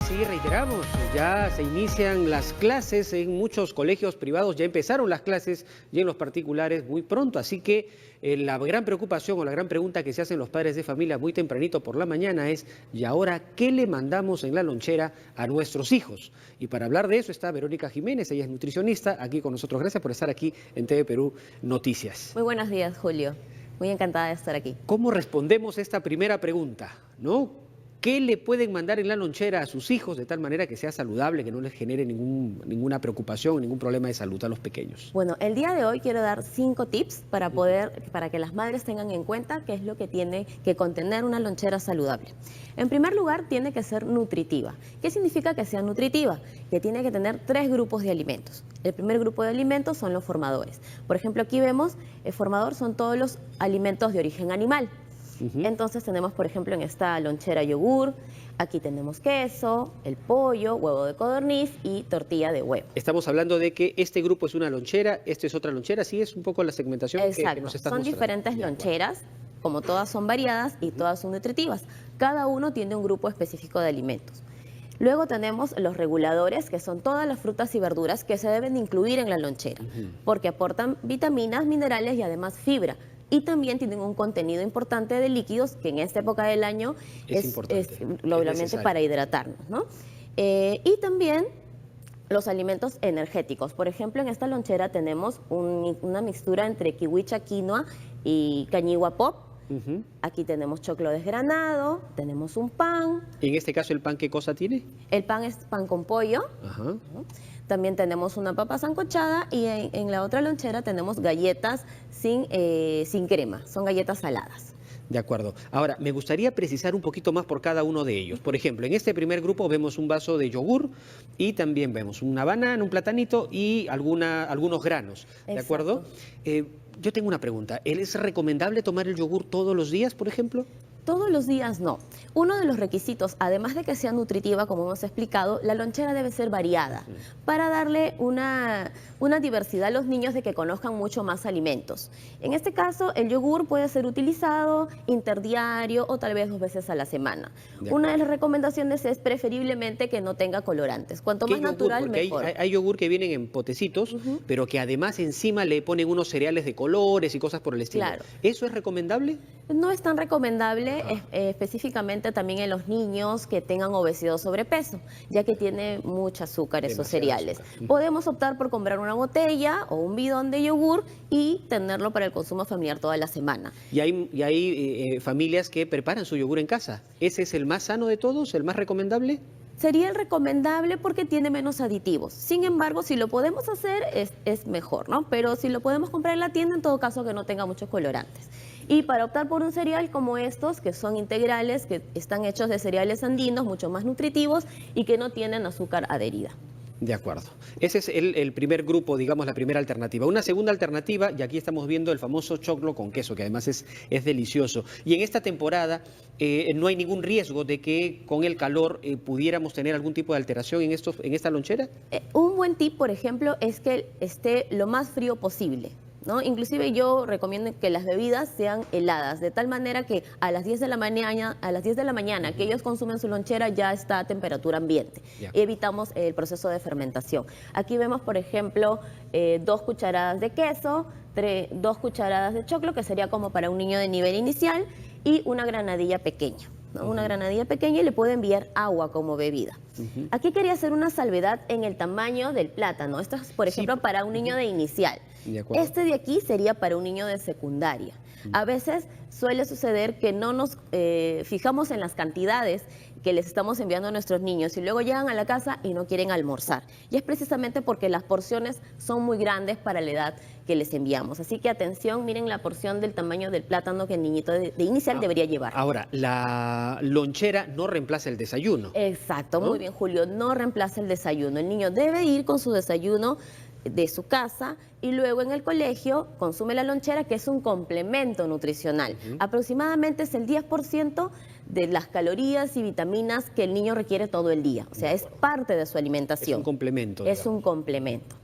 Sí, reiteramos, ya se inician las clases en muchos colegios privados, ya empezaron las clases y en los particulares muy pronto, así que la gran preocupación o la gran pregunta que se hacen los padres de familia muy tempranito por la mañana es: ¿y ahora qué le mandamos en la lonchera a nuestros hijos? Y para hablar de eso está Verónica Jiménez, ella es nutricionista, aquí con nosotros. Gracias por estar aquí en TV Perú Noticias. Muy buenos días, Julio. Muy encantada de estar aquí. ¿Cómo respondemos esta primera pregunta, no? ¿Qué le pueden mandar en la lonchera a sus hijos de tal manera que sea saludable, que no les genere ninguna preocupación, ningún problema de salud a los pequeños? Bueno, el día de hoy quiero dar 5 tips para que las madres tengan en cuenta qué es lo que tiene que contener una lonchera saludable. En primer lugar, tiene que ser nutritiva. ¿Qué significa que sea nutritiva? Que tiene que tener 3 grupos de alimentos. El primer grupo de alimentos son los formadores. Por ejemplo, aquí vemos, el formador son todos los alimentos de origen animal. Entonces tenemos, por ejemplo, en esta lonchera yogur, aquí tenemos queso, el pollo, huevo de codorniz y tortilla de huevo. Estamos hablando de que este grupo es una lonchera, este es otra lonchera, sí, es un poco la segmentación que nos estás Son mostrando. diferentes loncheras, como todas son variadas y todas son nutritivas. Cada uno tiene un grupo específico de alimentos. Luego tenemos los reguladores, que son todas las frutas y verduras que se deben incluir en la lonchera, porque aportan vitaminas, minerales y además fibra. Y también tienen un contenido importante de líquidos, que en esta época del año es obviamente para hidratarnos, ¿no? Y también los alimentos energéticos. Por ejemplo, en esta lonchera tenemos una mixtura entre kiwicha, quinoa y cañigua pop. Aquí tenemos choclo desgranado, tenemos un pan. En este caso, ¿el pan qué cosa tiene? El pan es pan con pollo. También tenemos una papa sancochada y en la otra lonchera tenemos galletas sin crema, son galletas saladas. De acuerdo. Ahora, me gustaría precisar un poquito más por cada uno de ellos. Por ejemplo, en este primer grupo vemos un vaso de yogur y también vemos una banana, un platanito y algunos granos. ¿De acuerdo? Yo tengo una pregunta. ¿Es recomendable tomar el yogur todos los días, por ejemplo? Todos los días no. Uno de los requisitos, además de que sea nutritiva, como hemos explicado, la lonchera debe ser variada para darle una diversidad a los niños de que conozcan mucho más alimentos. En este caso, el yogur puede ser utilizado interdiario o tal vez 2 veces a la semana. Una de las recomendaciones es preferiblemente que no tenga colorantes. Cuanto más natural, mejor. Hay yogur que vienen en potecitos, pero que además encima le ponen unos cereales de colores y cosas por el estilo. Claro. ¿Eso es recomendable? No es tan recomendable específicamente también en los niños que tengan obesidad o sobrepeso, ya que tiene mucho azúcar esos cereales. Podemos optar por comprar una botella o un bidón de yogur y tenerlo para el consumo familiar toda la semana. Y hay familias que preparan su yogur en casa. ¿Ese es el más sano de todos, el más recomendable? Sería el recomendable porque tiene menos aditivos. Sin embargo, si lo podemos hacer es mejor, ¿no? Pero si lo podemos comprar en la tienda, en todo caso que no tenga muchos colorantes. Y para optar por un cereal como estos, que son integrales, que están hechos de cereales andinos, mucho más nutritivos y que no tienen azúcar adherida. De acuerdo. Ese es el primer grupo, digamos, la primera alternativa. Una segunda alternativa, y aquí estamos viendo el famoso choclo con queso, que además es delicioso. Y en esta temporada no hay ningún riesgo de que con el calor pudiéramos tener algún tipo de alteración en esta lonchera. Un buen tip, por ejemplo, es que esté lo más frío posible, ¿no? Inclusive yo recomiendo que las bebidas sean heladas, de tal manera que a las 10 de la mañana que ellos consumen su lonchera ya está a temperatura ambiente. Y evitamos el proceso de fermentación. Aquí vemos, por ejemplo, 2 cucharadas de queso, 2 cucharadas de choclo, que sería como para un niño de nivel inicial, y una granadilla pequeña. Una granadilla pequeña, y le puede enviar agua como bebida. Aquí quería hacer una salvedad en el tamaño del plátano. Esto es, por ejemplo, para un niño de inicial. Este de aquí sería para un niño de secundaria. A veces suele suceder que no nos fijamos en las cantidades que les estamos enviando a nuestros niños y luego llegan a la casa y no quieren almorzar. Y es precisamente porque las porciones son muy grandes para la edad que les enviamos. Así que atención, miren la porción del tamaño del plátano que el niñito de inicial debería llevar. Ahora, la lonchera no reemplaza el desayuno. Exacto, ¿no? Muy bien, Julio, no reemplaza el desayuno. El niño debe ir con su desayuno de su casa y luego en el colegio consume la lonchera, que es un complemento nutricional. Aproximadamente es el 10% de las calorías y vitaminas que el niño requiere todo el día. O sea, es parte de su alimentación. Es un complemento. Es un complemento.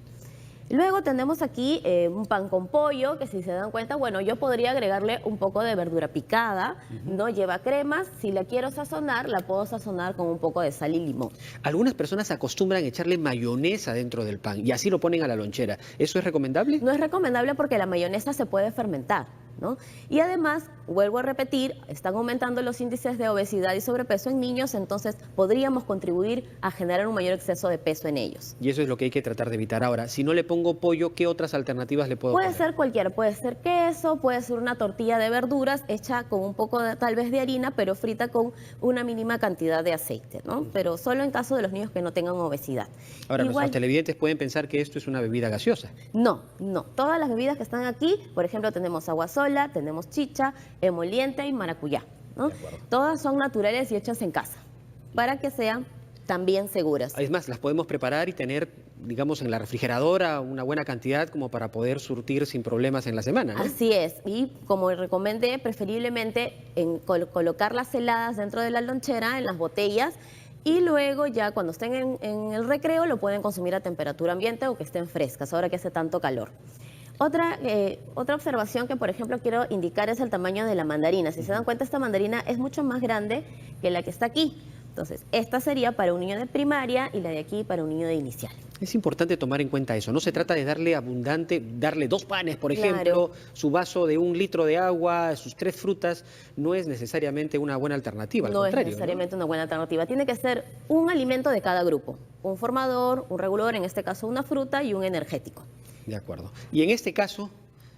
Luego tenemos aquí un pan con pollo, que si se dan cuenta, bueno, yo podría agregarle un poco de verdura picada, no lleva cremas. Si la quiero sazonar, la puedo sazonar con un poco de sal y limón. Algunas personas acostumbran a echarle mayonesa dentro del pan y así lo ponen a la lonchera. ¿Eso es recomendable? No es recomendable porque la mayonesa se puede fermentar, ¿no? Y además, vuelvo a repetir, están aumentando los índices de obesidad y sobrepeso en niños, entonces podríamos contribuir a generar un mayor exceso de peso en ellos. Y eso es lo que hay que tratar de evitar. Ahora, si no le pongo pollo, ¿qué otras alternativas le puedo Puede poner? ser cualquiera, puede ser queso, puede ser una tortilla de verduras hecha con un poco tal vez de harina, pero frita con una mínima cantidad de aceite, ¿no? Pero solo en caso de los niños que no tengan obesidad. Ahora, Igual, nuestros televidentes pueden pensar que esto es una bebida gaseosa. no, no. Todas las bebidas que están aquí, por ejemplo, tenemos agua sola, tenemos chicha, emoliente y maracuyá, ¿no? De acuerdo. Todas son naturales y hechas en casa, para que sean también seguras. Es más, las podemos preparar y tener, digamos, en la refrigeradora una buena cantidad como para poder surtir sin problemas en la semana, ¿no? Así es, y como recomendé, preferiblemente colocar las heladas dentro de la lonchera, en las botellas, y luego ya cuando estén en el recreo lo pueden consumir a temperatura ambiente o que estén frescas, ahora que hace tanto calor. Otra observación que, por ejemplo, quiero indicar es el tamaño de la mandarina. Si se dan cuenta, esta mandarina es mucho más grande que la que está aquí. Entonces, esta sería para un niño de primaria y la de aquí para un niño de inicial. Es importante tomar en cuenta eso. No se trata de darle abundante, darle 2 panes, por Claro. ejemplo, su vaso de 1 litro de agua, sus 3 frutas. No es necesariamente una buena alternativa, al No es contrario, ¿no? necesariamente una buena alternativa. Tiene que ser un alimento de cada grupo. Un formador, un regulador, en este caso una fruta y un energético. De acuerdo. Y en este caso,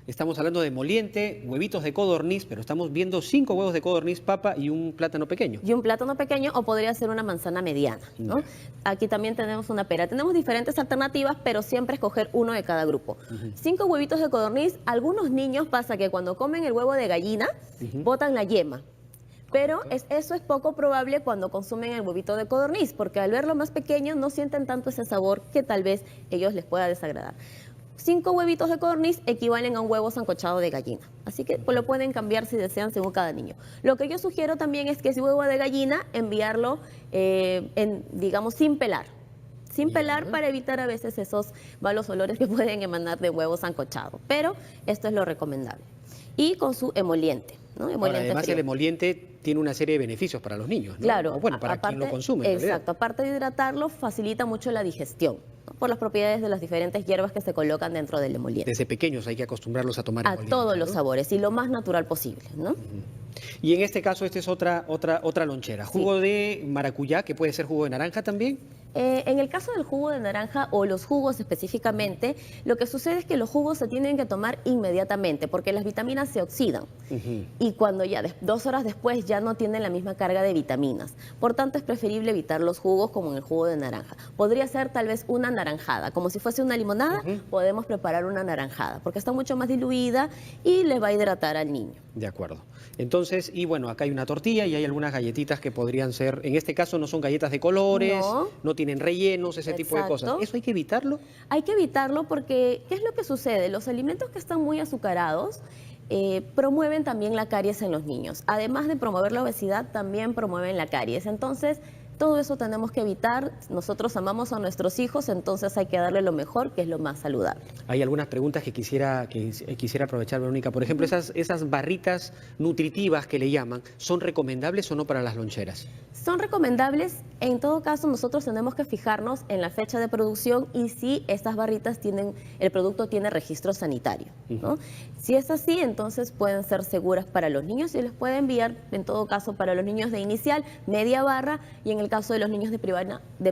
estamos hablando de moliente, huevitos de codorniz, pero estamos viendo 5 huevos de codorniz, papa y un plátano pequeño. Y un plátano pequeño o podría ser una manzana mediana, ¿no? Ya. Aquí también tenemos una pera. Tenemos diferentes alternativas, pero siempre escoger uno de cada grupo. 5 huevitos de codorniz. Algunos niños pasa que cuando comen el huevo de gallina, botan la yema. Pero eso es poco probable cuando consumen el huevito de codorniz, porque al verlo más pequeño no sienten tanto ese sabor que tal vez ellos les pueda desagradar. 5 huevitos de codorniz equivalen a un huevo sancochado de gallina. Así que pues, lo pueden cambiar si desean según cada niño. Lo que yo sugiero también es que ese huevo de gallina enviarlo, digamos, sin pelar. Sin pelar para evitar a veces esos malos olores que pueden emanar de huevo sancochado. Pero esto es lo recomendable. Y con su emoliente, ¿no? Ahora, Emoliente además, frío. el emoliente tiene una serie de beneficios para los niños, ¿no? Claro. O bueno, para quien lo consume, en realidad. Exacto. Aparte de hidratarlo, facilita mucho la digestión, ¿no? Por las propiedades de las diferentes hierbas que se colocan dentro del emoliente. Desde pequeños hay que acostumbrarlos a tomar A emoliente, todos los ¿no? sabores y lo más natural posible, ¿no? Y en este caso, esta es otra lonchera. Jugo de maracuyá, que puede ser jugo de naranja también. En el caso del jugo de naranja o los jugos específicamente, lo que sucede es que los jugos se tienen que tomar inmediatamente porque las vitaminas se oxidan y cuando ya 2 horas después ya no tienen la misma carga de vitaminas. Por tanto, es preferible evitar los jugos como en el jugo de naranja. Podría ser tal vez una naranjada, como si fuese una limonada, podemos preparar una naranjada porque está mucho más diluida y les va a hidratar al niño. De acuerdo. Entonces, y bueno, acá hay una tortilla y hay algunas galletitas que podrían ser, en este caso no son galletas de colores, no tienen rellenos, ese tipo de cosas. Exacto. ¿Eso hay que evitarlo? Hay que evitarlo porque, ¿qué es lo que sucede? Los alimentos que están muy azucarados promueven también la caries en los niños. Además de promover la obesidad, también promueven la caries. Entonces, todo eso tenemos que evitar. Nosotros amamos a nuestros hijos, entonces hay que darle lo mejor, que es lo más saludable. Hay algunas preguntas que quisiera aprovechar, Verónica. Por ejemplo, esas barritas nutritivas que le llaman, ¿son recomendables o no para las loncheras? Son recomendables, en todo caso nosotros tenemos que fijarnos en la fecha de producción y si estas barritas el producto tiene registro sanitario, ¿no? Si es así, entonces pueden ser seguras para los niños y les puede enviar, en todo caso, para los niños de inicial, media barra y en el caso de los niños de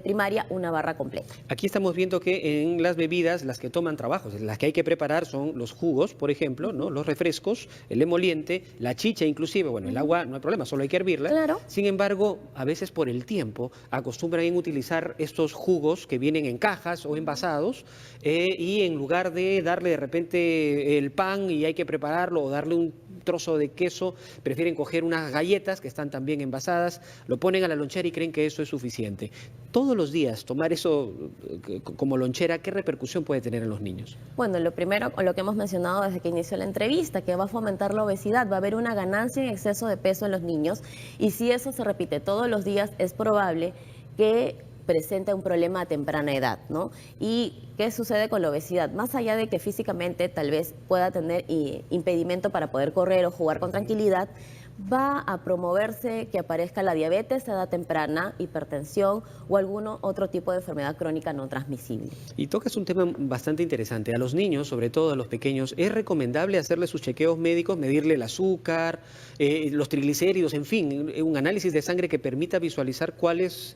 primaria, una barra completa. Aquí estamos viendo que en las bebidas, las que toman trabajos, las que hay que preparar son los jugos, por ejemplo, ¿no? Los refrescos, el emoliente, la chicha inclusive, bueno, el agua no hay problema, solo hay que hervirla. Claro. Sin embargo, a veces por el tiempo acostumbran en utilizar estos jugos que vienen en cajas o envasados y en lugar de darle de repente el pan y hay que prepararlo o darle un trozo de queso, prefieren coger unas galletas que están también envasadas, lo ponen a la lonchera y creen que eso es suficiente. Todos los días tomar eso como lonchera, ¿qué repercusión puede tener en los niños? Bueno, lo primero, lo que hemos mencionado desde que inició la entrevista, que va a fomentar la obesidad, va a haber una ganancia en exceso de peso en los niños y si eso se repite todos los días, es probable que presenta un problema a temprana edad, ¿no? ¿Y qué sucede con la obesidad? Más allá de que físicamente tal vez pueda tener impedimento para poder correr o jugar con tranquilidad, va a promoverse que aparezca la diabetes a edad temprana, hipertensión o algún otro tipo de enfermedad crónica no transmisible. Y tocas un tema bastante interesante. A los niños, sobre todo a los pequeños, ¿es recomendable hacerle sus chequeos médicos, medirle el azúcar, los triglicéridos, en fin, un análisis de sangre que permita visualizar cuáles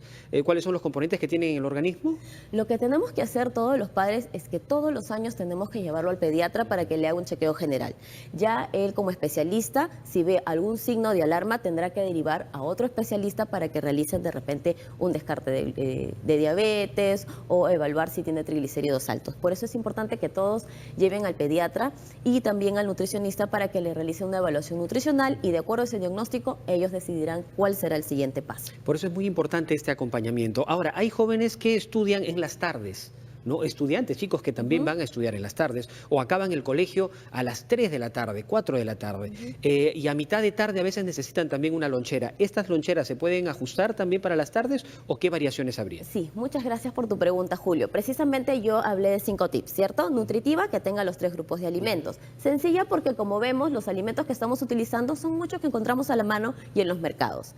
son los componentes que tienen en el organismo? Lo que tenemos que hacer todos los padres es que todos los años tenemos que llevarlo al pediatra para que le haga un chequeo general. Ya él como especialista, si ve algún signo de alarma, tendrá que derivar a otro especialista para que realicen de repente un descarte de diabetes o evaluar si tiene triglicéridos altos. Por eso es importante que todos lleven al pediatra y también al nutricionista para que le realice una evaluación nutricional y de acuerdo a ese diagnóstico ellos decidirán cuál será el siguiente paso. Por eso es muy importante este acompañamiento. Ahora, hay jóvenes que estudian en las tardes, ¿no? Estudiantes, chicos que también van a estudiar en las tardes o acaban el colegio a las 3 de la tarde, 4 de la tarde y a mitad de tarde a veces necesitan también una lonchera. ¿Estas loncheras se pueden ajustar también para las tardes o qué variaciones habría? Sí, muchas gracias por tu pregunta, Julio. Precisamente yo hablé de 5 tips, ¿cierto? Nutritiva, que tenga los 3 grupos de alimentos. Sencilla porque como vemos los alimentos que estamos utilizando son muchos que encontramos a la mano y en los mercados.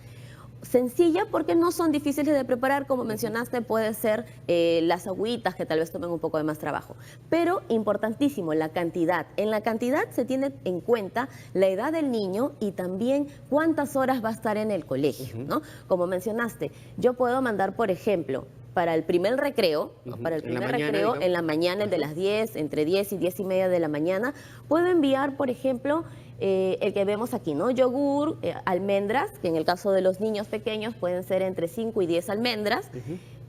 Sencilla porque no son difíciles de preparar, como mencionaste, puede ser las agüitas que tal vez tomen un poco de más trabajo. Pero importantísimo, la cantidad. En la cantidad se tiene en cuenta la edad del niño y también cuántas horas va a estar en el colegio, ¿no? Como mencionaste, yo puedo mandar, por ejemplo, para el primer recreo, en la mañana, el de las 10, entre 10 y 10 y media de la mañana, puedo enviar, por ejemplo, el que vemos aquí, ¿no? Yogur, almendras, que en el caso de los niños pequeños pueden ser entre 5 y 10 almendras,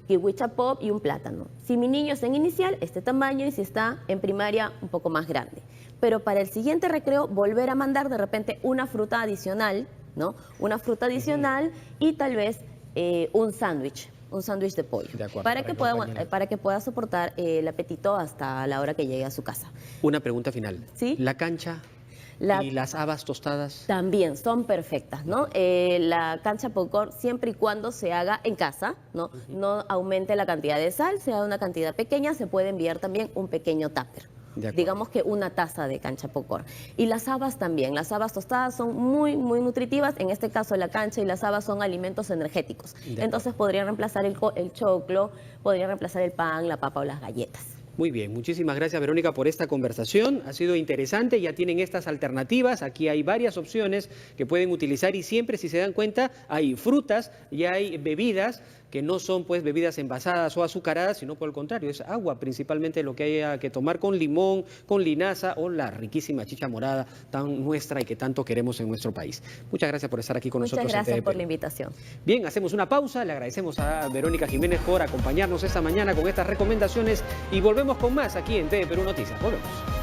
kiwicha pop y un plátano. Si mi niño está en inicial, este tamaño, y si está en primaria, un poco más grande. Pero para el siguiente recreo, volver a mandar de repente una fruta adicional, ¿no? Una fruta adicional y tal vez un sándwich de pollo, de acuerdo, para que pueda soportar el apetito hasta la hora que llegue a su casa. Una pregunta final. ¿Sí? ¿La cancha y las habas tostadas? También son perfectas, ¿no? La cancha popcorn siempre y cuando se haga en casa, ¿no? No aumente la cantidad de sal, sea una cantidad pequeña, se puede enviar también un pequeño tupper. Digamos que una taza de cancha popcorn. Y las habas también, las habas tostadas son muy, muy nutritivas. En este caso la cancha y las habas son alimentos energéticos. Entonces podrían reemplazar el choclo, podrían reemplazar el pan, la papa o las galletas. Muy bien, muchísimas gracias Verónica por esta conversación, ha sido interesante, ya tienen estas alternativas, aquí hay varias opciones que pueden utilizar y siempre si se dan cuenta hay frutas y hay bebidas que no son pues bebidas envasadas o azucaradas, sino por el contrario, es agua principalmente lo que hay que tomar con limón, con linaza o la riquísima chicha morada tan nuestra y que tanto queremos en nuestro país. Muchas gracias por estar aquí con nosotros. Muchas gracias por la invitación. Bien, hacemos una pausa, le agradecemos a Verónica Jiménez por acompañarnos esta mañana con estas recomendaciones y volvemos con más aquí en TV Perú Noticias. Volvemos.